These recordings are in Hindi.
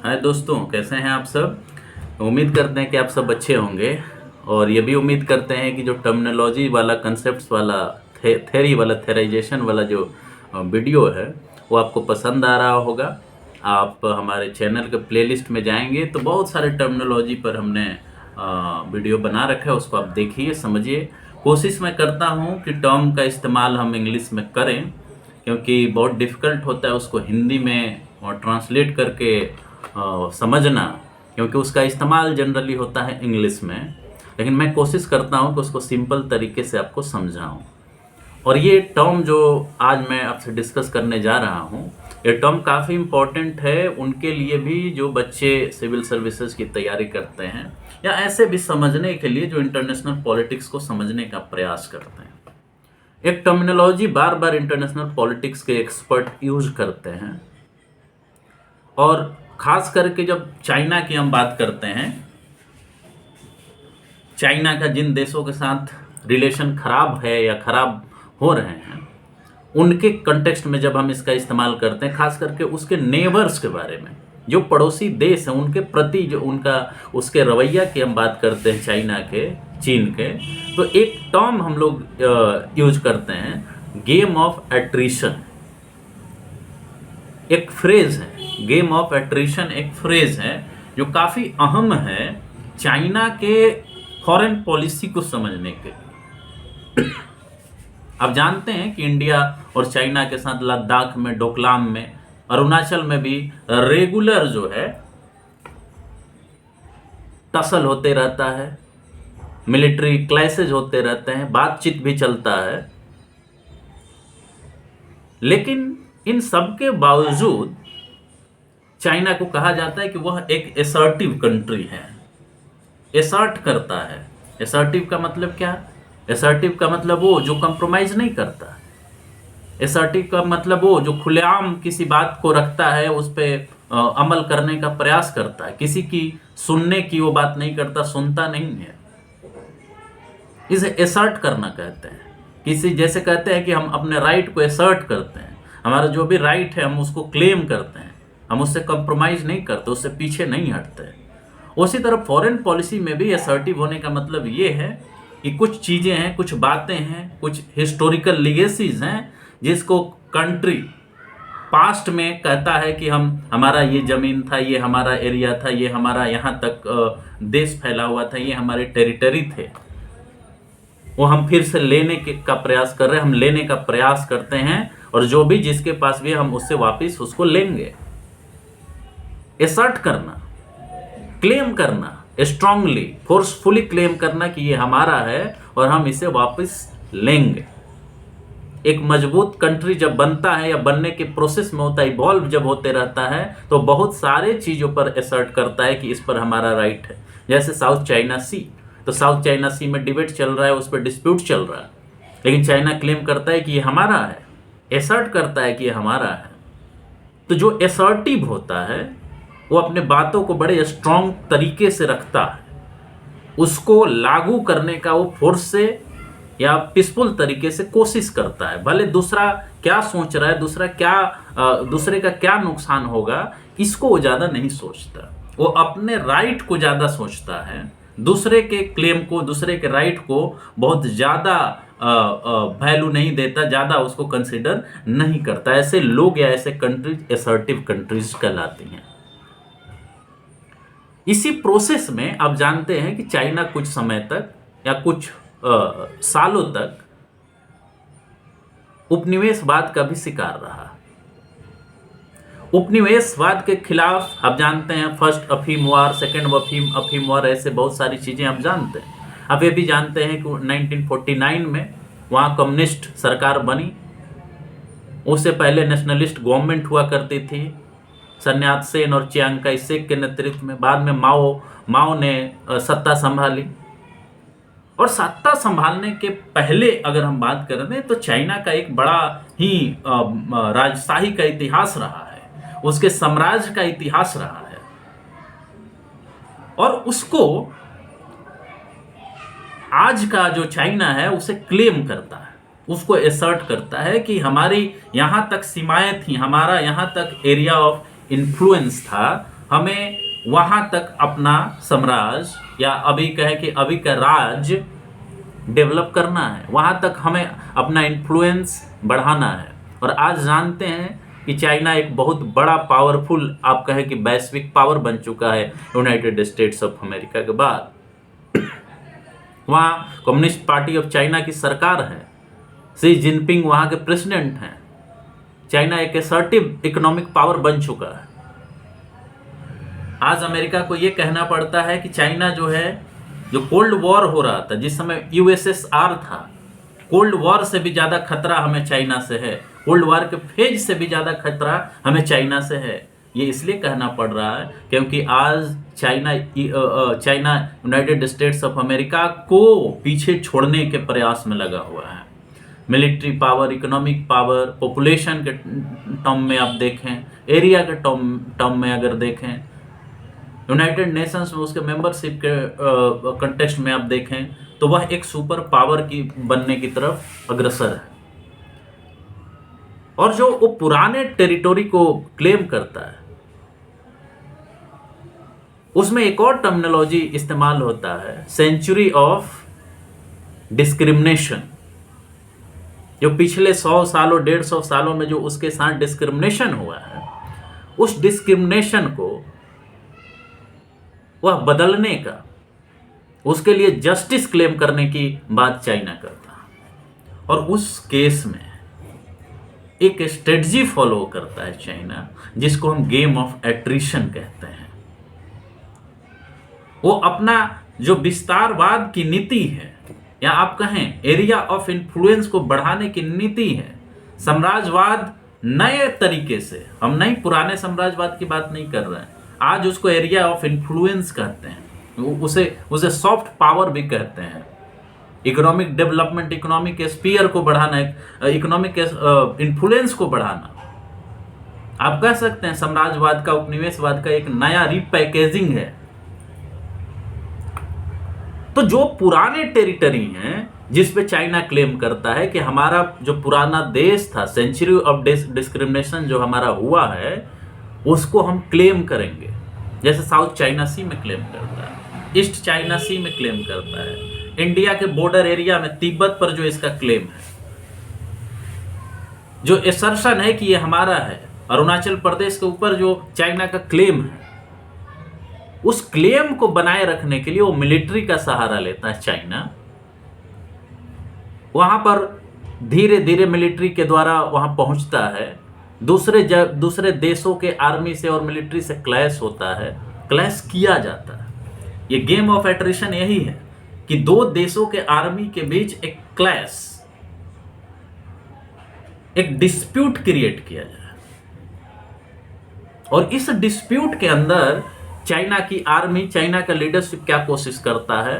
हाय दोस्तों, कैसे हैं आप सब। उम्मीद करते हैं कि आप सब अच्छे होंगे। और ये भी उम्मीद करते हैं कि जो टर्मिनोलॉजी वाला, कंसेप्ट्स वाला, थेरी वाला, थेराइजेशन वाला जो वीडियो है वो आपको पसंद आ रहा होगा। आप हमारे चैनल के प्लेलिस्ट में जाएंगे तो बहुत सारे टर्मिनोलॉजी पर हमने वीडियो बना रखा है, उसको आप देखिए, समझिए। कोशिश मैं करता हूँ कि टर्म का इस्तेमाल हम इंग्लिश में करें, क्योंकि बहुत डिफ़िकल्ट होता है उसको हिंदी में ट्रांसलेट करके समझना, क्योंकि उसका इस्तेमाल जनरली होता है इंग्लिश में। लेकिन मैं कोशिश करता हूँ कि उसको सिंपल तरीके से आपको समझाऊँ। और ये टर्म जो आज मैं आपसे डिस्कस करने जा रहा हूँ, ये टर्म काफ़ी इम्पोर्टेंट है उनके लिए भी जो बच्चे सिविल सर्विसेज की तैयारी करते हैं, या ऐसे भी समझने के लिए जो इंटरनेशनल पॉलिटिक्स को समझने का प्रयास करते हैं। एक टर्मिनोलॉजी बार बार इंटरनेशनल पॉलिटिक्स के एक्सपर्ट यूज करते हैं, और ख़ास करके जब चाइना की हम बात करते हैं, चाइना का जिन देशों के साथ रिलेशन ख़राब है या ख़राब हो रहे हैं, उनके कंटेक्स्ट में जब हम इसका इस्तेमाल करते हैं, ख़ास करके उसके नेबर्स के बारे में, जो पड़ोसी देश हैं उनके प्रति जो उनका उसके रवैया की हम बात करते हैं, चाइना के, चीन के, तो एक टर्म हम लोग यूज करते हैं, गेम ऑफ एट्रिशन। एक फ्रेज है, गेम ऑफ एट्रिशन एक फ्रेज है जो काफ़ी अहम है चाइना के फॉरेन पॉलिसी को समझने के लिए। आप जानते हैं कि इंडिया और चाइना के साथ लद्दाख में, डोकलाम में, अरुणाचल में भी रेगुलर जो है टसल होते रहता है, मिलिट्री क्लैशेज होते रहते हैं, बातचीत भी चलता है। लेकिन इन सब के बावजूद चाइना को कहा जाता है कि वह एक एसर्टिव कंट्री है, एसर्ट करता है। एसर्टिव का मतलब क्या? एसर्टिव का मतलब वो जो कंप्रोमाइज नहीं करता। एसर्टिव का मतलब वो जो खुलेआम किसी बात को रखता है, उस पर अमल करने का प्रयास करता है, किसी की सुनने की वो बात नहीं करता, सुनता नहीं है। इसे एसर्ट करना कहते हैं। किसी जैसे कहते हैं कि हम अपने राइट को एसर्ट करते हैं, हमारा जो भी राइट है हम उसको क्लेम करते हैं, हम उससे कंप्रोमाइज नहीं करते, उससे पीछे नहीं हटते। उसी तरह फॉरेन पॉलिसी में भी असर्टिव होने का मतलब ये है कि कुछ चीज़ें हैं, कुछ बातें हैं, कुछ हिस्टोरिकल लीगेसीज हैं जिसको कंट्री पास्ट में कहता है कि हमारा ये ज़मीन था, ये हमारा एरिया था, ये हमारा यहाँ तक देश फैला हुआ था, ये हमारे टेरिटरी थे, वो हम फिर से लेने का प्रयास कर रहे हैं, हम लेने का प्रयास करते हैं, और जो भी जिसके पास भी हम उससे वापस उसको लेंगे। एसर्ट करना, क्लेम करना, स्ट्रांगली, फोर्सफुली क्लेम करना कि ये हमारा है और हम इसे वापस लेंगे। एक मजबूत कंट्री जब बनता है या बनने के प्रोसेस में होता है, इवॉल्व जब होते रहता है, तो बहुत सारे चीज़ों पर एसर्ट करता है कि इस पर हमारा राइट है। जैसे साउथ चाइना सी, तो साउथ चाइना सी में डिबेट चल रहा है, उस पर डिस्प्यूट चल रहा है, लेकिन चाइना क्लेम करता है कि ये हमारा है, एसर्ट करता है कि ये हमारा है। तो जो एसर्टिव होता है वो अपने बातों को बड़े स्ट्रॉन्ग तरीके से रखता है, उसको लागू करने का वो फोर्स से या पीसफुल तरीके से कोशिश करता है। भले दूसरा क्या सोच रहा है, दूसरे का क्या नुकसान होगा, इसको वो ज़्यादा नहीं सोचता, वो अपने राइट को ज़्यादा सोचता है, दूसरे के क्लेम को, दूसरे के राइट को बहुत ज़्यादा वैल्यू नहीं देता, ज़्यादा उसको कंसिडर नहीं करता। ऐसे लोग या ऐसे कंट्रीज एसर्टिव कंट्रीज कहलाती हैं। इसी प्रोसेस में आप जानते हैं कि चाइना कुछ समय तक या कुछ सालों तक उपनिवेशवाद का भी शिकार रहा। उपनिवेशवाद के खिलाफ आप जानते हैं, फर्स्ट अफीम वार, सेकेंड अफीम वार, ऐसे बहुत सारी चीज़ें आप जानते हैं। आप ये भी जानते हैं कि 1949 में वहाँ कम्युनिस्ट सरकार बनी। उससे पहले नेशनलिस्ट गवर्नमेंट हुआ करती थी, सन्यात सेन और चियांग काई शेक के नेतृत्व में। बाद में माओ ने सत्ता संभाली। और सत्ता संभालने के पहले अगर हम बात करें तो चाइना का एक बड़ा ही राजशाही का इतिहास रहा है, उसके साम्राज्य का इतिहास रहा है, और उसको आज का जो चाइना है उसे क्लेम करता है, उसको एसर्ट करता है कि हमारी यहाँ तक सीमाएं थी, हमारा यहाँ तक एरिया ऑफ इन्फ्लुएंस था, हमें वहाँ तक अपना साम्राज्य या अभी कहें कि अभी का राज डेवलप करना है, वहाँ तक हमें अपना इन्फ्लुएंस बढ़ाना है। और आज जानते हैं कि चाइना एक बहुत बड़ा पावरफुल, आप कहें कि वैश्विक पावर बन चुका है यूनाइटेड स्टेट्स ऑफ अमेरिका के बाद। वहाँ कम्युनिस्ट पार्टी ऑफ चाइना की सरकार है, शी जिनपिंग वहाँ के प्रेसिडेंट हैं। चाइना एक असर्टिव इकोनॉमिक पावर बन चुका है। आज अमेरिका को ये कहना पड़ता है कि चाइना जो है, जो कोल्ड वॉर हो रहा था, जिस समय यूएसएसआर था, कोल्ड वॉर से भी ज़्यादा खतरा हमें चाइना से है, कोल्ड वॉर के फेज से भी ज़्यादा खतरा हमें चाइना से है। ये इसलिए कहना पड़ रहा है क्योंकि आज China United states of America को पीछे छोड़ने के प्रयास में लगा हुआ है। Military power, economic power, population के टर्म में आप देखें, एरिया के टर्म में अगर देखें, यूनाइटेड नेशंस में उसके मेंबरशिप के कंटेक्स्ट में आप देखें, तो वह एक सुपर पावर की बनने की तरफ अग्रसर है। और जो वो पुराने टेरिटोरी को क्लेम करता है, उसमें एक और टर्मिनोलॉजी इस्तेमाल होता है, सेंचुरी ऑफ डिस्क्रिमिनेशन। जो पिछले 100 सालों 150 सालों में जो उसके साथ डिस्क्रिमिनेशन हुआ है, उस डिस्क्रिमिनेशन को वह बदलने का, उसके लिए जस्टिस क्लेम करने की बात चाइना करता है। और उस केस में एक स्ट्रेटजी फॉलो करता है चाइना, जिसको हम गेम ऑफ एट्रिशन कहते हैं। वो अपना जो विस्तारवाद की नीति है, या आप कहें एरिया ऑफ इन्फ्लुएंस को बढ़ाने की नीति है, साम्राज्यवाद नए तरीके से, हम नहीं पुराने साम्राज्यवाद की बात नहीं कर रहे हैं, आज उसको एरिया ऑफ इन्फ्लुएंस कहते हैं, उसे सॉफ्ट पावर भी कहते हैं। इकोनॉमिक डेवलपमेंट, इकोनॉमिक स्फीयर को बढ़ाना, इकोनॉमिक इन्फ्लुएंस को बढ़ाना, आप कह सकते हैं साम्राज्यवाद का, उपनिवेशवाद का एक नया रीपैकेजिंग है। तो जो पुराने टेरिटरी हैं, जिस पे चाइना क्लेम करता है कि हमारा जो पुराना देश था, सेंचुरी ऑफ डिस्क्रिमिनेशन जो हमारा हुआ है, उसको हम क्लेम करेंगे। जैसे साउथ चाइना सी में क्लेम करता है, ईस्ट चाइना सी में क्लेम करता है, इंडिया के बॉर्डर एरिया में तिब्बत पर जो इसका क्लेम है, जो एसर्शन है कि ये हमारा है, अरुणाचल प्रदेश के ऊपर जो चाइना का क्लेम है, उस क्लेम को बनाए रखने के लिए वो मिलिट्री का सहारा लेता है चाइना। वहां पर धीरे धीरे मिलिट्री के द्वारा वहां पहुंचता है, दूसरे देशों के आर्मी से और मिलिट्री से क्लैश होता है, क्लैश किया जाता है। ये गेम ऑफ एट्रिशन यही है कि दो देशों के आर्मी के बीच एक क्लैश, एक डिस्प्यूट क्रिएट किया जाए। और इस डिस्प्यूट के अंदर चाइना की आर्मी, चाइना का लीडरशिप क्या कोशिश करता है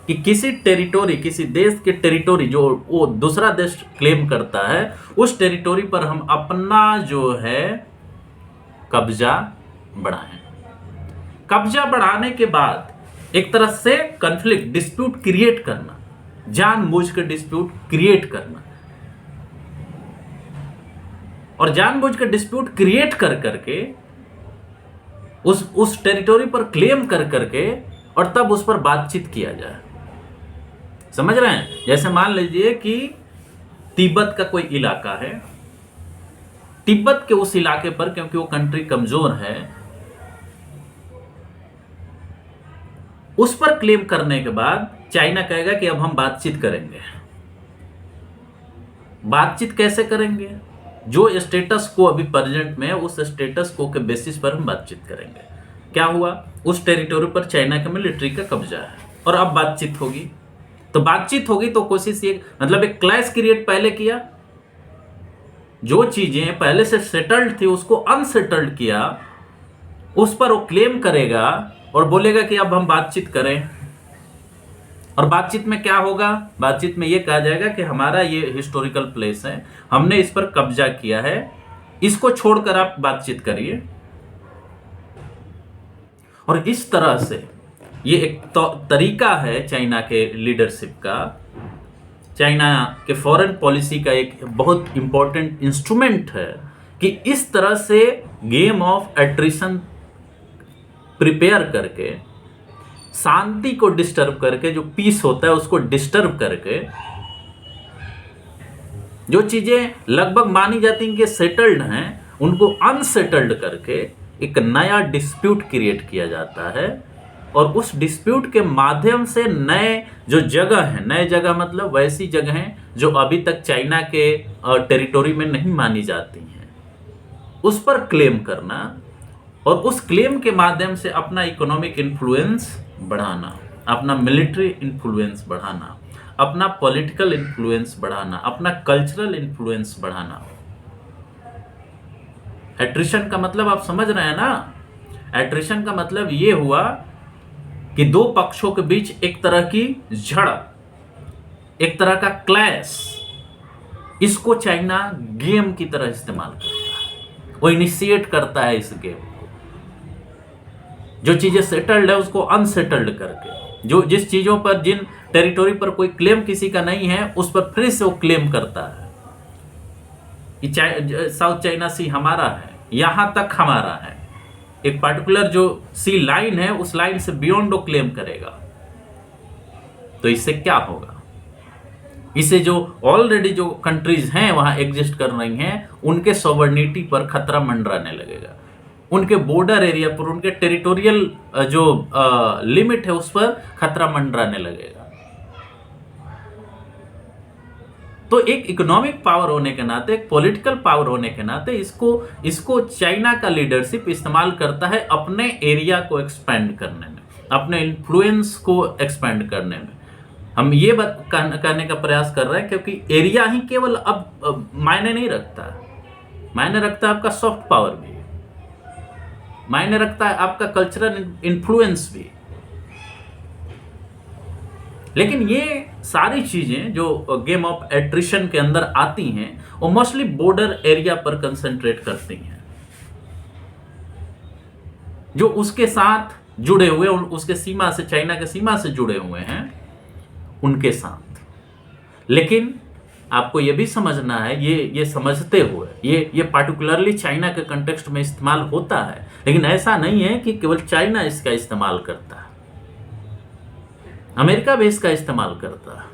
कि किसी टेरिटोरी, किसी देश के टेरिटोरी जो वो दूसरा देश क्लेम करता है, उस टेरिटोरी पर हम अपना जो है कब्जा बढ़ाएं। कब्जा बढ़ाने के बाद एक तरह से कॉन्फ्लिक्ट, डिस्प्यूट क्रिएट करना, जानबूझ के डिस्प्यूट क्रिएट करना, और जानबूझ के डिस्प्यूट क्रिएट कर करके उस टेरिटोरी पर क्लेम कर करके, और तब उस पर बातचीत किया जाए। समझ रहे हैं? जैसे मान लीजिए कि तिब्बत का कोई इलाका है, तिब्बत के उस इलाके पर, क्योंकि वो कंट्री कमजोर है, उस पर क्लेम करने के बाद चाइना कहेगा कि अब हम बातचीत करेंगे। बातचीत कैसे करेंगे? जो स्टेटस को अभी प्रेजेंट में है, उस स्टेटस को के बेसिस पर हम बातचीत करेंगे। क्या हुआ? उस टेरिटोरी पर चाइना के मिलिट्री का कब्जा है, और अब बातचीत होगी। तो बातचीत होगी तो कोशिश ये, मतलब एक क्लैश क्रिएट पहले किया, जो चीजें पहले से सेटल्ड थी उसको अनसेटल्ड किया, उस पर वो क्लेम करेगा और बोलेगा कि अब हम बातचीत करें। और बातचीत में क्या होगा? बातचीत में ये कहा जाएगा कि हमारा ये हिस्टोरिकल प्लेस है, हमने इस पर कब्जा किया है, इसको छोड़कर आप बातचीत करिए। और इस तरह से ये एक तरीका है चाइना के लीडरशिप का, चाइना के फॉरेन पॉलिसी का एक बहुत इंपॉर्टेंट इंस्ट्रूमेंट है कि इस तरह से गेम ऑफ एट्रिशन प्रिपेयर करके, शांति को डिस्टर्ब करके, जो पीस होता है उसको डिस्टर्ब करके, जो चीजें लगभग मानी जाती हैं कि सेटल्ड हैं उनको अनसेटल्ड करके एक नया डिस्प्यूट क्रिएट किया जाता है। और उस डिस्प्यूट के माध्यम से नए जो जगह है, नए जगह मतलब वैसी जगहें जो अभी तक चाइना के टेरिटोरी में नहीं मानी जाती हैं, उस पर क्लेम करना और उस क्लेम के माध्यम से अपना इकोनॉमिक इन्फ्लुएंस बढ़ाना, अपना मिलिट्री इन्फ्लुएंस बढ़ाना, अपना पॉलिटिकल इन्फ्लुएंस बढ़ाना, अपना कल्चरल इन्फ्लुएंस बढ़ाना। एट्रिशन का मतलब आप समझ रहे हैं ना? एट्रिशन का मतलब ये हुआ कि दो पक्षों के बीच एक तरह की झड़प, एक तरह का क्लैश, इसको चाइना गेम की तरह इस्तेमाल करता है। वो इनिशिएट करता है इस गेम को, जो चीजें सेटल्ड है उसको अनसेटल्ड करके, जो जिस चीजों पर, जिन टेरिटोरी पर कोई क्लेम किसी का नहीं है उस पर फिर से वो क्लेम करता है कि साउथ चाइना सी हमारा है, यहां तक हमारा है। एक पर्टिकुलर जो सी लाइन है उस लाइन से बियॉन्ड वो क्लेम करेगा। तो इससे क्या होगा? इससे जो ऑलरेडी जो कंट्रीज हैं वहां एग्जिस्ट कर रही हैं उनके सॉवरेनिटी पर खतरा मंडराने लगेगा, उनके बॉर्डर एरिया पर, उनके टेरिटोरियल जो लिमिट है उस पर खतरा मंडराने लगेगा। तो एक इकोनॉमिक पावर होने के नाते, एक पॉलिटिकल पावर होने के नाते इसको चाइना का लीडरशिप इस्तेमाल करता है अपने एरिया को एक्सपेंड करने में, अपने इन्फ्लुएंस को एक्सपेंड करने में। हम ये बात करने का प्रयास कर रहे हैं क्योंकि एरिया ही केवल अब मायने नहीं रखता, मायने रखता है आपका सॉफ्ट पावर भी, मायने रखता है आपका कल्चरल इन्फ्लुएंस भी। लेकिन ये सारी चीजें जो गेम ऑफ एट्रिशन के अंदर आती हैं वो मोस्टली बॉर्डर एरिया पर कंसंट्रेट करती हैं, जो उसके साथ जुड़े हुए, उसके सीमा से, चाइना के सीमा से जुड़े हुए हैं उनके साथ। लेकिन आपको ये भी समझना है, ये समझते हुए, ये पार्टिकुलरली चाइना के कंटेक्स्ट में इस्तेमाल होता है, लेकिन ऐसा नहीं है कि केवल चाइना इसका इस्तेमाल करता है, अमेरिका भी इसका इस्तेमाल करता है,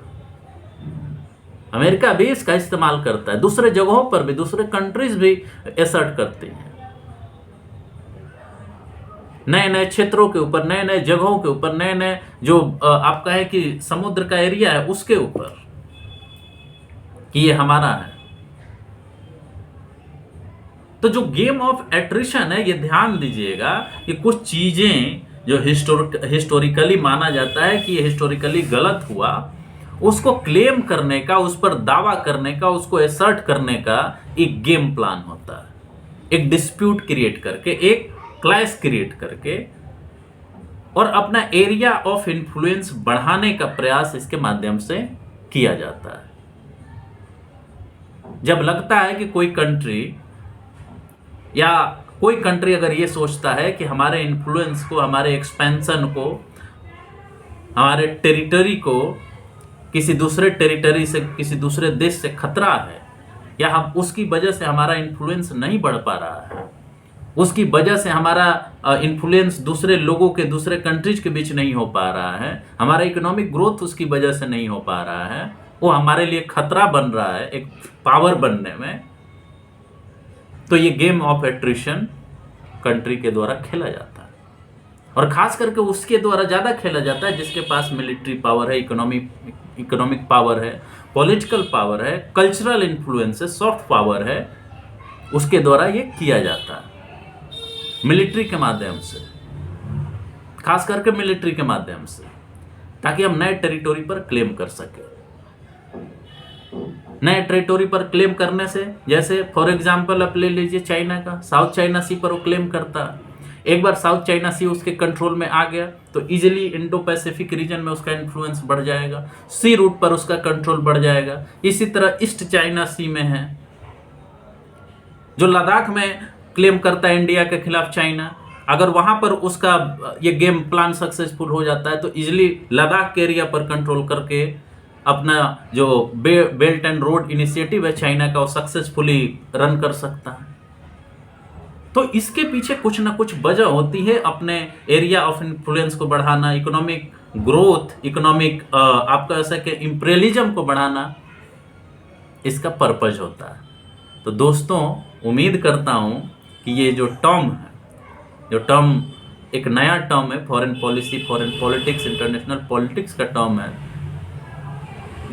अमेरिका भी इसका इस्तेमाल करता है, दूसरे जगहों पर भी, दूसरे कंट्रीज भी एसर्ट करती हैं, नए नए क्षेत्रों के ऊपर, नए नए जगहों के ऊपर, नए नए जो आप कहें कि समुद्र का एरिया है उसके ऊपर कि ये हमारा है। तो जो गेम ऑफ एट्रिशन है, ये ध्यान दीजिएगा कि कुछ चीजें जो हिस्टोरिकली माना जाता है कि ये हिस्टोरिकली गलत हुआ, उसको क्लेम करने का, उस पर दावा करने का, उसको एसर्ट करने का एक गेम प्लान होता है, एक डिस्प्यूट क्रिएट करके, एक क्लैश क्रिएट करके, और अपना एरिया ऑफ इन्फ्लुएंस बढ़ाने का प्रयास इसके माध्यम से किया जाता है। जब लगता है कि कोई कंट्री या कोई कंट्री अगर ये सोचता है कि हमारे इन्फ्लुएंस को, हमारे एक्सपेंशन को, हमारे टेरिटरी को किसी दूसरे टेरिटरी से, किसी दूसरे देश से खतरा है, या हम उसकी वजह से हमारा इन्फ्लुएंस नहीं बढ़ पा रहा है, उसकी वजह से हमारा इन्फ्लुएंस दूसरे लोगों के, दूसरे कंट्रीज के बीच नहीं हो पा रहा है, हमारा इकोनॉमिक ग्रोथ उसकी वजह से नहीं हो पा रहा है, वो हमारे लिए खतरा बन रहा है एक पावर बनने में, तो ये गेम ऑफ एट्रिशन कंट्री के द्वारा खेला जाता है। और खास करके उसके द्वारा ज़्यादा खेला जाता है जिसके पास मिलिट्री पावर है, इकोनॉमिक पावर है, पॉलिटिकल पावर है, कल्चरल इन्फ्लुएंस है, सॉफ्ट पावर है, उसके द्वारा ये किया जाता है मिलिट्री के माध्यम से, खास करके मिलिट्री के माध्यम से, ताकि हम नए टेरिटोरी पर क्लेम कर सकें। नए टेरिटोरी पर क्लेम करने से, जैसे फॉर एग्जांपल आप ले लीजिए चाइना का, साउथ चाइना सी पर वो क्लेम करता है। एक बार साउथ चाइना सी उसके कंट्रोल में आ गया तो इजीली इंडो पैसिफिक रीजन में उसका इन्फ्लुएंस बढ़ जाएगा, सी रूट पर उसका कंट्रोल बढ़ जाएगा। इसी तरह ईस्ट चाइना सी में है, जो लद्दाख में क्लेम करता है इंडिया के खिलाफ चाइना, अगर वहां पर उसका ये गेम प्लान सक्सेसफुल हो जाता है तो इजीली लद्दाख के एरिया पर कंट्रोल करके अपना जो बेल्ट एंड रोड इनिशिएटिव है चाइना का, वो सक्सेसफुली रन कर सकता है। तो इसके पीछे कुछ ना कुछ वजह होती है, अपने एरिया ऑफ इन्फ्लुएंस को बढ़ाना, इकोनॉमिक ग्रोथ, इकोनॉमिक आपका ऐसा कि इंपीरियलिज्म को बढ़ाना, इसका पर्पज होता है। तो दोस्तों, उम्मीद करता हूँ कि ये जो टर्म है, जो टर्म एक नया टर्म है, foreign policy, foreign politics, international politics का टर्म है,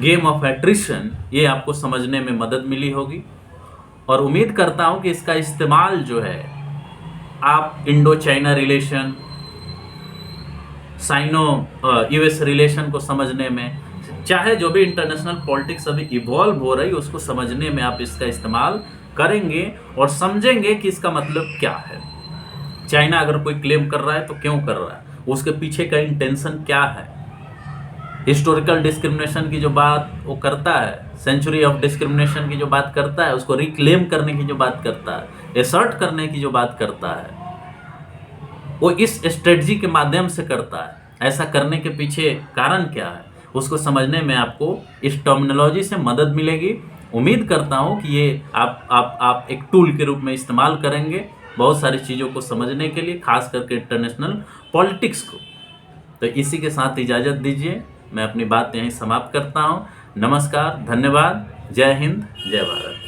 गेम ऑफ एट्रिशन, ये आपको समझने में मदद मिली होगी। और उम्मीद करता हूँ कि इसका इस्तेमाल जो है आप Indo China relation, Sino US relation को समझने में, चाहे जो भी इंटरनेशनल पॉलिटिक्स अभी इवॉल्व हो रही है उसको समझने में आप इसका इस्तेमाल करेंगे और समझेंगे कि इसका मतलब क्या है। चाइना अगर कोई क्लेम कर रहा है तो क्यों कर रहा है, उसके पीछे का इंटेंशन क्या है। हिस्टोरिकल डिस्क्रिमिनेशन की जो बात वो करता है, सेंचुरी ऑफ डिस्क्रिमिनेशन की जो बात करता है, उसको रिक्लेम करने की जो बात करता है, एसर्ट करने की जो बात करता है, वो इस स्ट्रेटजी के माध्यम से करता है। ऐसा करने के पीछे कारण क्या है, उसको समझने में आपको इस टर्मिनोलॉजी से मदद मिलेगी। उम्मीद करता हूँ कि ये आप एक टूल के रूप में इस्तेमाल करेंगे बहुत सारी चीज़ों को समझने के लिए, खास करके इंटरनेशनल पॉलिटिक्स को। तो इसी के साथ इजाज़त दीजिए, मैं अपनी बात यहीं समाप्त करता हूँ। नमस्कार, धन्यवाद, जय हिंद, जय भारत।